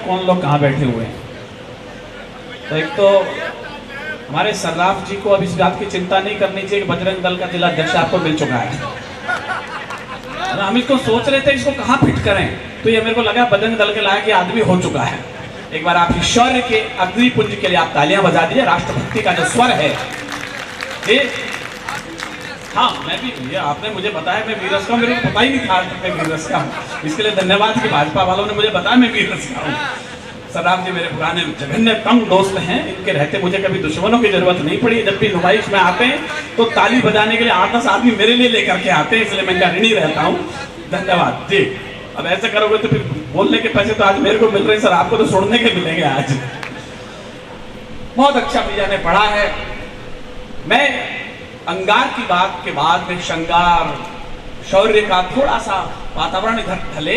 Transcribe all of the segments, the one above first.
कौन लोग कहाँ बैठे हुए हैं। तो एक तो हमारे सर्राफ जी को अब इस बात की चिंता नहीं करनी चाहिए कि बजरंग दल का जिला अध्यक्ष आपको मिल चुका है। हम इसको सोच रहे थे इसको कहाँ फिट करें, तो ये मेरे को लगा बजरंग दल के लायक ये आदमी हो चुका है। एक बार आप ईश्वर के अग्निपुंज के लिए आप तालियां बजा दीजिए। राष्ट्रभक्ति का जो स्वर है ये, हाँ मैं भी, ये आपने मुझे बताया मैं वीरस का हूँ, मेरे को पता ही नहीं था मैं वीरस का हूँ। इसके लिए धन्यवाद कि भाजपा वालों ने मुझे बताया मैं वीरस का हूँ। सर्राफ जी मेरे पुराने जघन्य कम दोस्त हैं, इनके रहते मुझे कभी दुश्मनों की जरूरत नहीं पड़ी। जब भी नुमाइश में आते हैं तो ताली बजाने के लिए 8-10 आदमी मेरे लिए लेकर के आते हैं, इसलिए मैं इनका ऋणी रहता हूँ। धन्यवाद जी। अब ऐसे करोगे तो फिर बोलने के पैसे तो आज मेरे को मिल रहे हैं सर, आपको तो छोड़ने के मिलेंगे आज। बहुत अच्छा भैया ने पढ़ा है। मैं अंगार की बात के बाद में श्रृंगार शौर्य का थोड़ा सा वातावरण इधर ढले,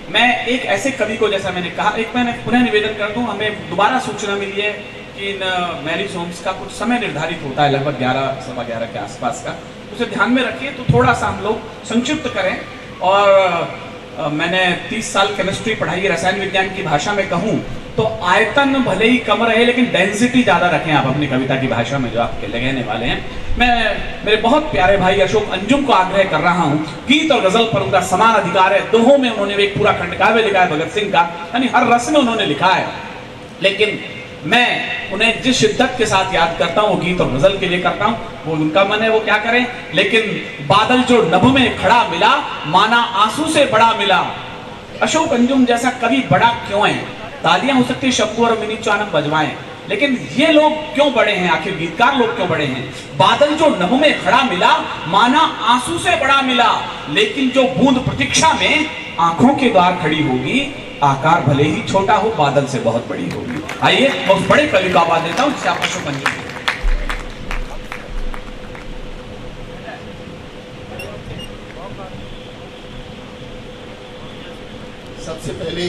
मैं एक ऐसे कवि को, जैसा मैंने कहा, एक मैंने पुनः निवेदन कर दूं, हमें दोबारा सूचना मिली है कि इन मैरिज होम्स का कुछ समय निर्धारित होता है, लगभग 11-11:15 के आसपास का। उसे ध्यान में रखिए तो थोड़ा सा हम लोग संक्षिप्त करें। और मैंने 30 साल केमिस्ट्री पढ़ाई, रसायन विज्ञान की भाषा में कहूँ तो आयतन भले ही कम रहे लेकिन डेंसिटी ज्यादा रखें आप अपनी कविता की भाषा में जो आपके लगने वाले हैं। मैं मेरे बहुत प्यारे भाई अशोक अंजुम को आग्रह कर रहा हूं, गीत और गजल पर उनका समान अधिकार है। दोहों में उन्होंने एक पूरा खंडकाव्य लिखा है भगत सिंह का, यानी हर रस में उन्होंने लिखा है। लेकिन मैं उन्हें जिस शिद्दत के साथ याद करता हूँ वो गीत और गजल के लिए करता हूँ, वो उनका मन है वो क्या करें। लेकिन बादल जो नभ में खड़ा मिला, माना आंसू से बड़ा मिला। अशोक अंजुम जैसा कवि बड़ा क्यों है? तालियां हो सकती है शंभू और मिनी चानक बजवाएं, लेकिन ये लोग क्यों बड़े हैं? आखिर गीतकार लोग क्यों बड़े हैं? बादल जो नभ में खड़ा मिला, माना आंसू से बड़ा मिला। लेकिन जो बूंद प्रतीक्षा में आंखों के द्वार खड़ी होगी, आकार भले ही छोटा हो, बादल से बहुत बड़ी होगी। आइए मैं उस बड़े कवि को आवाज देता हूं जिसे आप अशोक अंजुम। सबसे पहले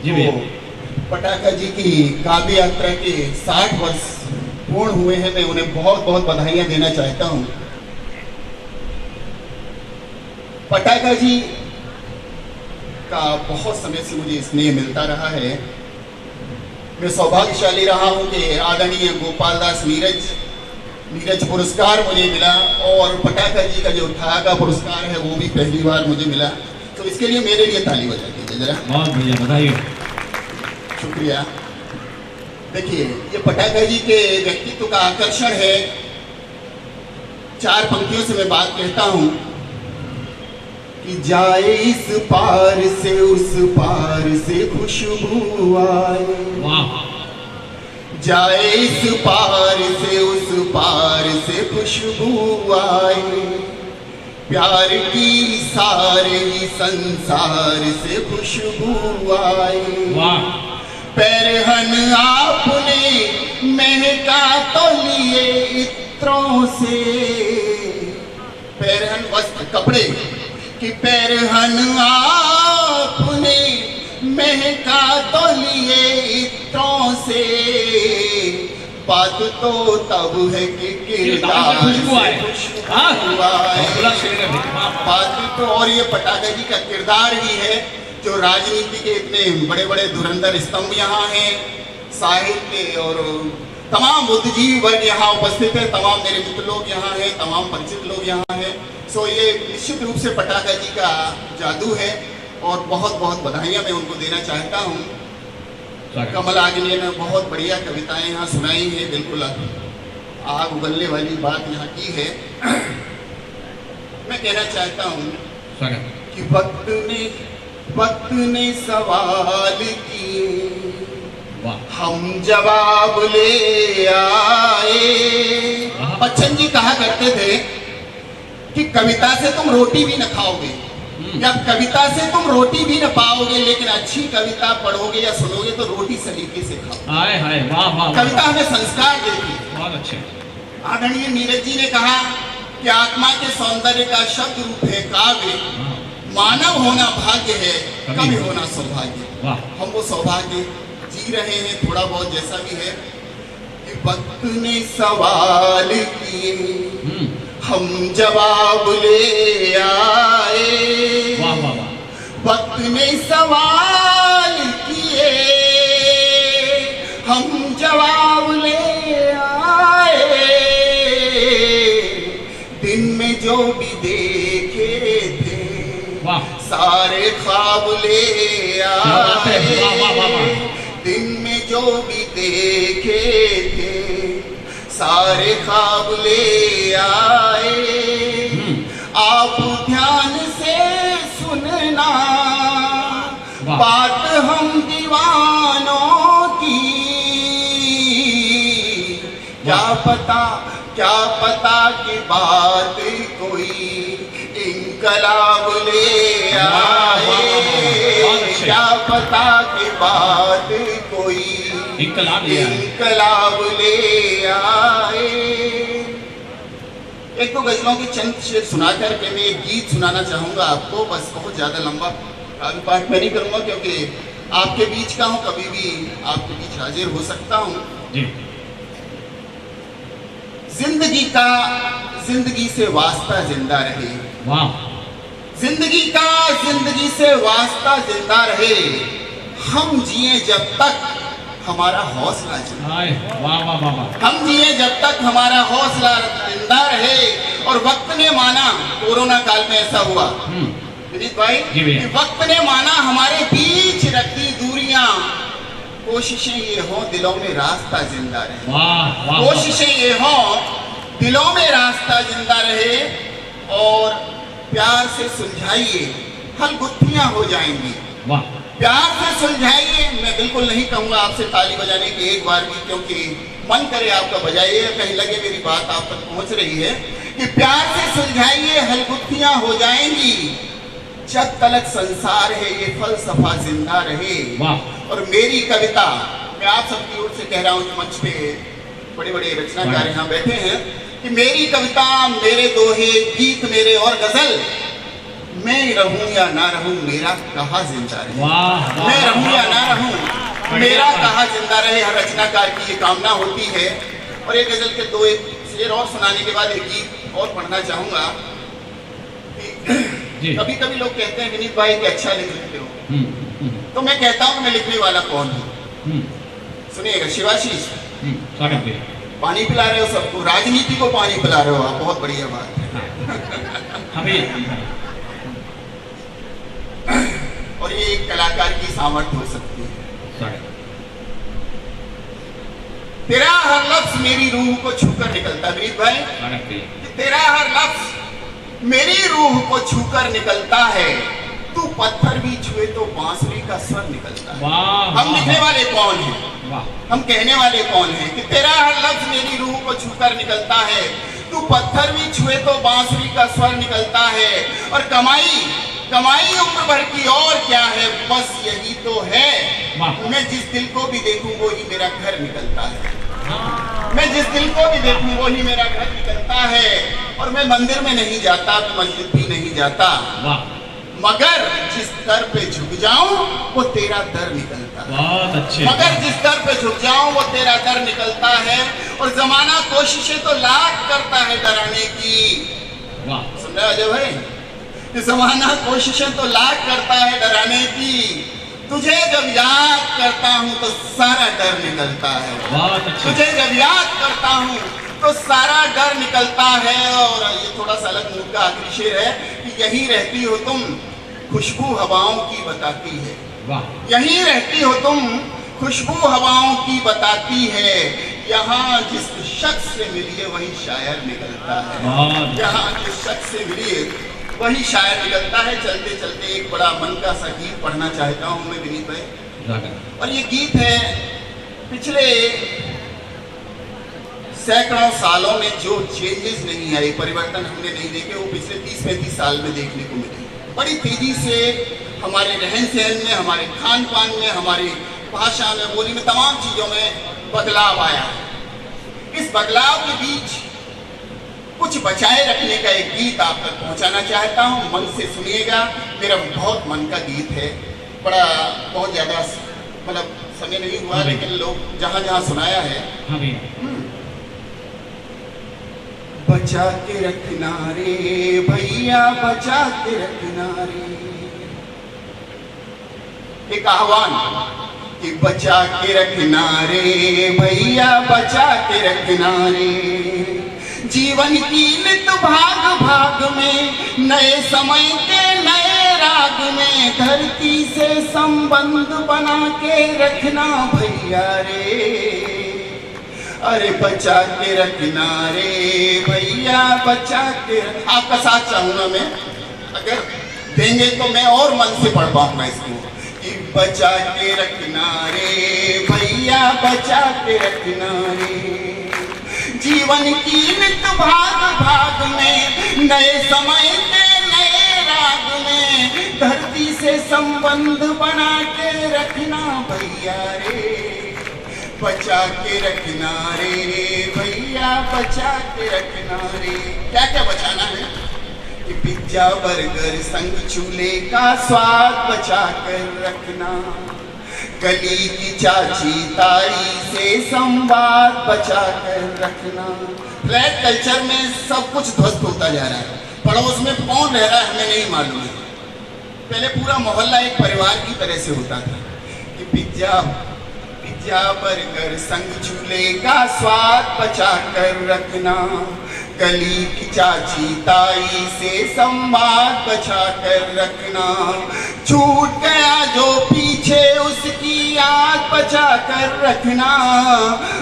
जी भैया, पटाखा जी की काव्य यात्रा के 60 वर्ष पूर्ण हुए हैं। मैं उन्हें बहुत बहुत बधाइयां देना चाहता हूं। पटाखा जी का बहुत समय से मुझे स्नेह मिलता रहा है। मैं सौभाग्यशाली रहा हूं कि आदरणीय गोपाल दास नीरज पुरस्कार मुझे मिला, और पटाखा जी का जो ठाका पुरस्कार है वो भी पहली बार मुझे मिला। तो इसके लिए मेरे लिए ताली बजा दीजिए जरा। बहुत बढ़िया, बधाई हो। शुक्रिया। देखिए, ये पटाखा जी के व्यक्तित्व का आकर्षण है। 4 पंक्तियों से मैं बात कहता हूं कि जाए इस पार से उस पार से खुशबू आए, जाए इस पार से उस पार से खुशबू आए, प्यार की सारे ही संसार से खुशबू आए। पैरहन आपने महका तो लिए इत्रों से, पैरहन वस्त्र कपड़े कि पैरहन आपने महका तो लिए इत्रों से, बात तो तब है कि किरदार से खुशबू आए। बात तो, और ये पटाखा जी का किरदार ही है जो राजनीति के इतने बड़े बड़े धुरंधर स्तंभ यहाँ हैं, साहित्य और तमाम बुद्धिजीवी वर्ग यहाँ उपस्थित है, तमाम मेरे मित्र लोग यहाँ हैं, तमाम परिचित लोग यहाँ हैं। सो ये निश्चित रूप से पटाखा जी का जादू है और बहुत बहुत बधाइयाँ मैं उनको देना चाहता हूँ। कमल आग्नेय ने बहुत बढ़िया कविताएं यहाँ सुनाई है, बिल्कुल आग उगलने वाली बात यहाँ की है। मैं कहना चाहता हूँ कि वक्त ने सवाल किए, हम जवाब ले आए। बच्चन जी कहा करते थे कि कविता से तुम रोटी भी न खाओगे, या कविता से तुम रोटी भी न पाओगे, लेकिन अच्छी कविता पढ़ोगे या सुनोगे तो रोटी सलीके से खाओ। हाय हाय, वाह वाह। कविता हमें संस्कार देती है। बहुत अच्छे। आदरणीय नीरज जी ने कहा कि आत्मा के सौंदर्य का शब्द रूप है काव्य, मानव होना भाग्य है, कवि होना सौभाग्य। हम वो सौभाग्य जी रहे हैं थोड़ा बहुत जैसा भी है कि वक्त ने सवाल किए हम जवाब ले आए। वाह वाह वाह। वक्त ने सवाल किए हम जवाब ले आए। दिन में जो भी देखे थे वाह। सारे ख्वाब ले आए। वाह वाह वाह वाह। दिन में जो भी देखे थे सारे ख्वाब ले आए। आप ध्यान से सुनना बात हम दीवानों की। क्या पता कि बात कोई इनकलाब ले आए। क्या पता कि बात कोई इनकलाब ले आए। एक तो गजलों की चंद शेर सुना करके मैं एक गीत सुनाना चाहूंगा आपको। बस बहुत ज्यादा लंबा काव्य पाठ मैं नहीं करूंगा क्योंकि आपके बीच का हूं, कभी भी आपके बीच हाजिर हो सकता हूं जी। जिंदगी से वास्ता जिंदा रहे। वाह। जिंदगी से वास्ता जिंदा रहे। हम जिए जब तक हमारा हौसला जिंदा। वाह वाह वाह वाह। हम जिए जब तक हमारा हौसला जिंदा रहे। और वक्त ने माना, कोरोना काल में ऐसा हुआ विनीत भाई कि वक्त ने माना हमारे बीच रखी दूरियां। कोशिशें ये हों दिलों में रास्ता जिंदा रहे। वाह वाह। कोशिशें ये हों दिलों में रास्ता जिंदा रहे। और प्यार से सुलझाइए हल गुत्थियां हो जाएंगी। वाह। प्यार से सुलझाइए। मैं बिल्कुल नहीं कहूंगा आपसे ताली बजाने की एक बार भी, क्योंकि मन करे आपका बजाइए, कहीं लगे मेरी बात आप तक पहुंच रही है कि प्यार से सुलझाइए हल गुत्थियां हो जाएंगी। जब तलक संसार है ये फलसफा जिंदा रहे। वाह। और मेरी कविता मैं आप सबकी ओर से कह रहा हूं, मंच पे बड़े बड़े रचनाकार यहाँ बैठे हैं, कि मेरी कविता, मेरे दोहे, गीत मेरे और गजल, मैं रहूं या ना रहूं मेरा कहा जिंदा रहे। वाह। मैं रहूं या ना रहूं मेरा कहा जिंदा रहे। हर रचनाकार की ये कामना होती है। और एक गजल के दो एक शेर और सुनाने के बाद एक गीत और पढ़ना चाहूंगा। कभी कभी लोग कहते हैं विनीत भाई कि अच्छा लिख लेते हो, तो मैं कहता हूं मैं लिखने वाला कौन हूं। सुनिएगा शिवाशीष, पानी पिला रहे हो सबको, राजनीति को पानी पिला रहे हो आप, बहुत बढ़िया बात है। और ये एक कलाकार की सामर्थ्य हो सकती है। तेरा हर लफ्ज मेरी रूह को छूकर निकलता है विनीत भाई, तेरा हर लफ्ज मेरी रूह को छूकर निकलता है। तू पत्थर भी छुए तो बांसुरी का स्वर निकलता है। हम लिखने वाले कौन हैं, हम कहने वाले कौन हैं कि तेरा हर लफ्ज मेरी रूह को छूकर निकलता है। तू पत्थर भी छुए तो बांसुरी का स्वर निकलता है। और कमाई उम्र भर की और क्या है, बस यही तो है। मैं जिस दिल को भी देखूं वो ही मेरा घर निकलता है। मैं जिस दिल को भी देखूं वो ही मेरा घर निकलता है। और मैं मंदिर में नहीं जाता, मस्जिद भी नहीं जाता, मगर जिस दर पे झुक जाऊं वो तेरा दर निकलता है। बहुत अच्छे। मगर जिस दर पे झुक जाऊं वो तेरा दर निकलता है। और जमाना कोशिशें तो लाख करता है डराने की। सुन रहे अजय भाई, जमाना कोशिशें तो लाख करता है डराने की। तुझे जब याद करता हूँ तो सारा डर निकलता है। बहुत अच्छा। तुझे जब याद करता हूँ तो सारा डर निकलता है। और ये थोड़ा सा अलग मूड का आखिरी शेर है कि यही रहती हो तुम खुशबू हवाओं की बताती है। यही रहती हो तुम खुशबू हवाओं की बताती है। यहाँ जिस शख्स से मिलिए वही शायर निकलता है। यहाँ जिस शख्स से मिलिए वही शायर निकलता है। चलते चलते एक बड़ा मन का सा गीत पढ़ना चाहता हूँ मैं विनीत भाई। और ये गीत है पिछले सैकड़ों सालों में जो चेंजेस नहीं आए, परिवर्तन हमने नहीं देखे, वो पिछले 30-35 साल में देखने को मिले। बड़ी तेजी से हमारे रहन सहन में, हमारे खान पान में, हमारी भाषा में, बोली में, तमाम चीजों में बदलाव आया। इस बदलाव के बीच कुछ बचाए रखने का एक गीत आप तक पहुंचाना चाहता हूं। मन से सुनिएगा, मेरा बहुत मन का गीत है। बड़ा बहुत ज्यादा मतलब समय नहीं हुआ, हाँ भैया। लेकिन लोग जहां जहां सुनाया है। हाँ भैया। बचा के रखना रे भैया, बचा के रखना रे। एक आह्वान कि बचा के रखना रे भैया, बचा के रखना रे। जीवन की नित भाग भाग में, नए समय के नए राग में, धरती से संबंध बना के रखना भैया रे। अरे बचा के रखना रे भैया, बचा के। आपका साथ चाहूंगा मैं, अगर देंगे तो मैं और मन से पढ़ पाऊंगा इसको। कि बचा के रखना रे भैया, बचा के रखना रे। जीवन की नित भाग भाग में, नए समय के नए राग में, धरती से संबंध बना के रखना भैया रे। बचा के रखना रे भैया, बचा के रखना रे। क्या क्या बचाना है? कि पिज्जा बर्गर संग चूल्हे का स्वाद बचा कर रखना, गली की चाची ताई से संवाद बचा कर रखना। फ्लैट कल्चर में सब कुछ ध्वस्त होता जा रहा है, पड़ोस में कौन रह रहा है हमें नहीं मालूम है। पहले पूरा मोहल्ला एक परिवार की तरह से होता था। कि पिज्जा बर्गर संग चूल्हे का स्वाद बचा कर रखना, गली की चाची ताई से संवाद बचा कर रखना। छूट गया जो पीछे उसकी याद बचा कर रखना,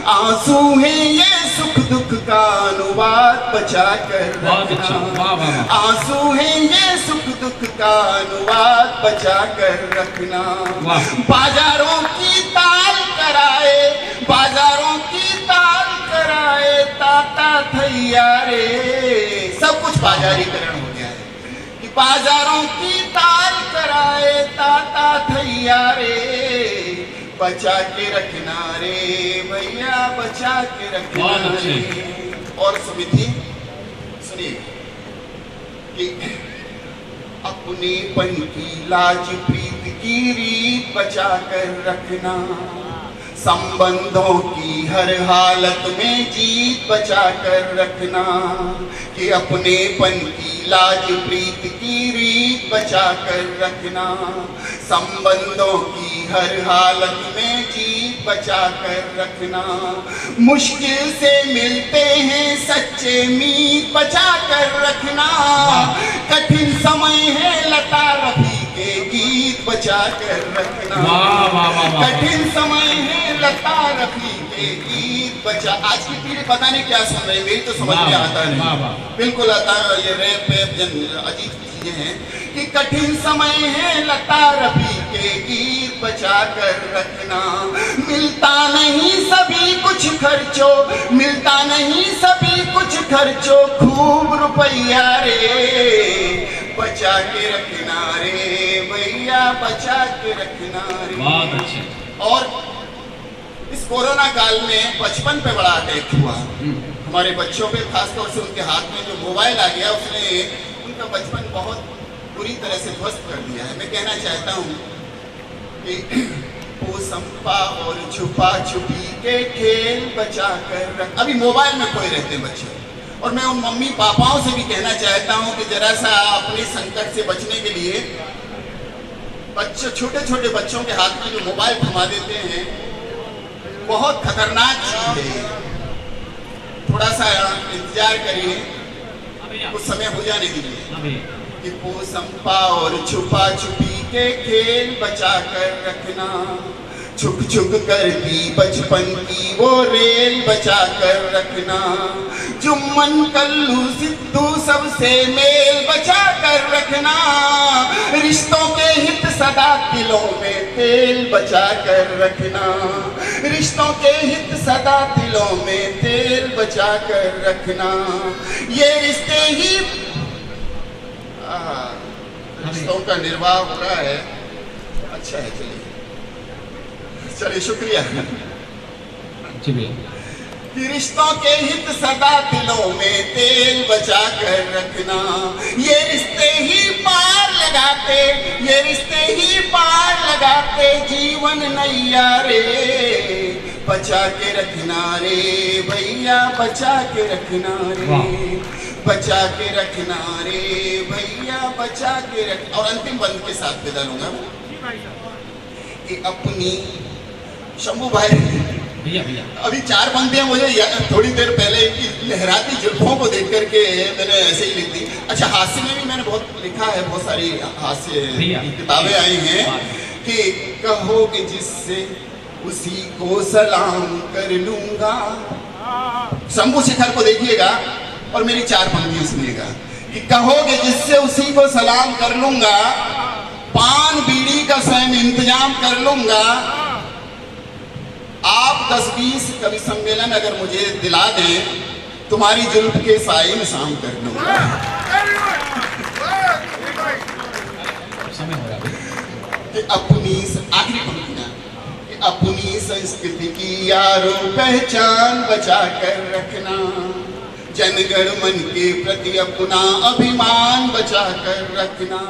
आंसू है ये सुख दुख का अनुवाद बचा कर रखना। आंसू है ये सुख दुख का अनुवाद बचा कर रखना। बाजारों की ताल कराए, बाजारों की ताल कराए ताता थैया रे। सब कुछ बाजारीकरण हो गया है। कि बाजारों की ताल कराए ताता थैया रे। बचा के रखना रे भैया, बचा के रखना रे। और सुमिति सुनिए कि अपनेपन की लाज प्रीत की रीत बचा कर रखना, संबंधों की हर हालत में जीत बचा कर रखना। कि अपनेपन की लाज प्रीत की रीत बचा कर रखना, संबंधों की हर हालत में जीत बचा कर रखना। मुश्किल से मिलते हैं सच्चे मीत बचा कर रखना, कठिन समय है लता रफी के गीत बचा कर रखना। कठिन समय है लता रफी के गीत बचा। आज की पीढ़ी पता नहीं क्या सुन रही, मेरी तो समझ में आता नहीं, बिल्कुल आता है। ये रैप अजीब चीजें हैं। कि कठिन समय है लता रफी के गीत बचा कर रखना। मिलता नहीं सभी कुछ खर्चो, मिलता नहीं सभी कुछ खर्चो खूब रुपया रे। बचा के रखना रे भैया, बचा के रखना रे। बहुत अच्छे। और इस कोरोना काल में बचपन पे बड़ा अटैक हुआ हमारे बच्चों पे, खासतौर से उनके हाथ में जो मोबाइल आ गया उसने उनका बचपन बहुत बुरी तरह से ध्वस्त कर दिया है। मैं कहना चाहता हूँ कि पोसंपा और छुपा छुपी के खेल बचा कर रख। अभी मोबाइल में खोए रहते हैं बच्चे, और मैं उन मम्मी पापाओं से भी कहना चाहता हूँ कि जरा सा अपने संकट से बचने के लिए बच्चे, छोटे छोटे बच्चों के हाथ में जो मोबाइल थमा देते हैं, बहुत खतरनाक चीज है। थोड़ा सा इंतजार करिए, कुछ समय हो जाने दीजिए। कि पोसंपा और छुपा छुपी के खेल बचा कर रखना, छुप छुप करती बचपन की वो रेल बचा कर रखना। जुम्मन कल्लू सिद्धू सबसे मेल बचा कर रखना, रिश्तों के हित सदा दिलों में तेल बचा कर रखना। रिश्तों के हित सदा दिलों में तेल बचा कर रखना। ये रिश्ते ही रिश्तों का निर्वाह हो रहा है। अच्छा है, चलिए शुक्रिया। कि रिश्तों के हित सदा दिलों में तेल बचा कर रखना, ये रिश्ते ही पार लगाते, ये रिश्ते ही पार लगाते, जीवन नैया रे बचा के रखना रे भैया, बचा के रखना रे, बचा के रखना रे भैया, बचा के रख। और अंतिम बंद के साथ विदा लूंगा कि अपनी शंभू भाई भैया भैया अभी 4 पंक्तियां मुझे थोड़ी देर पहले की लहराती जुल्फों को देख करके मैंने ऐसे ही लिख दी। अच्छा, हास्य में भी मैंने बहुत लिखा है, बहुत सारी हास्य किताबें आई हैं कि कहोगे जिससे उसी को सलाम कर लूंगा। शंभू शिखर को देखिएगा और मेरी 4 पंक्तियां सुनिएगा कि कहोगे जिससे उसी को सलाम कर लूंगा, पान बीड़ी का स्वयं इंतजाम कर लूंगा, आप 10-20 कवि सम्मेलन अगर मुझे दिला दें, तुम्हारी जुल्फ के साए में शाम कर लूंगा। समय हो रहा कि अपनी आखिरी पंक्ति ना, कि अपनी संस्कृति की यारों पहचान बचा कर रखना, जनगण मन के प्रति अपना अभिमान बचा कर रखना।